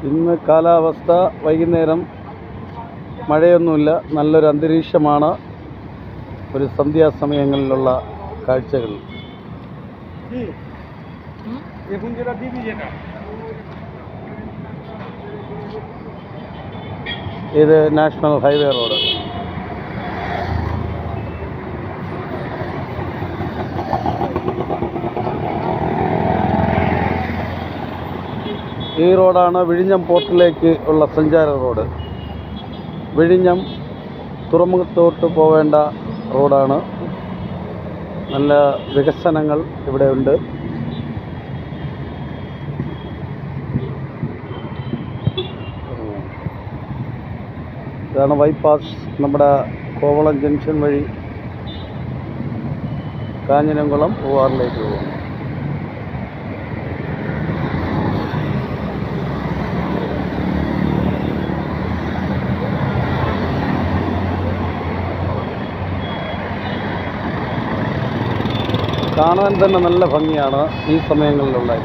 ഇന്ന് കാലാവസ്ഥ വൈകുന്നേരം മഴയൊന്നുമില്ല, നല്ലൊരു അന്തരീക്ഷമാണ്. ഒരു സന്ധ്യാസമയങ്ങളിലുള്ള കാഴ്ചകൾ. ഇത് നാഷണൽ ഹൈവേ റോഡ്. ഈ റോഡാണ് വിഴിഞ്ഞം പോർട്ടിലേക്ക് ഉള്ള സഞ്ചാര റോഡ്. വിഴിഞ്ഞം തുറമുഖത്തോട്ട് പോവേണ്ട റോഡാണ്. നല്ല വികസനങ്ങൾ ഇവിടെ ഉണ്ട്. ഇതാണ് ബൈപ്പാസ്. നമ്മുടെ കോവളം ജംഗ്ഷൻ വഴി കാഞ്ഞിരംകുളം പൂവാറിലേക്ക് പോകുന്നു. കാണാൻ തന്നെ നല്ല ഭംഗിയാണ് ഈ സമയങ്ങളിലുള്ളത്.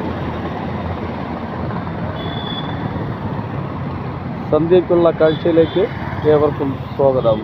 സന്ധ്യയ്ക്കുള്ള കാഴ്ചയിലേക്ക് ഏവർക്കും സ്വാഗതം.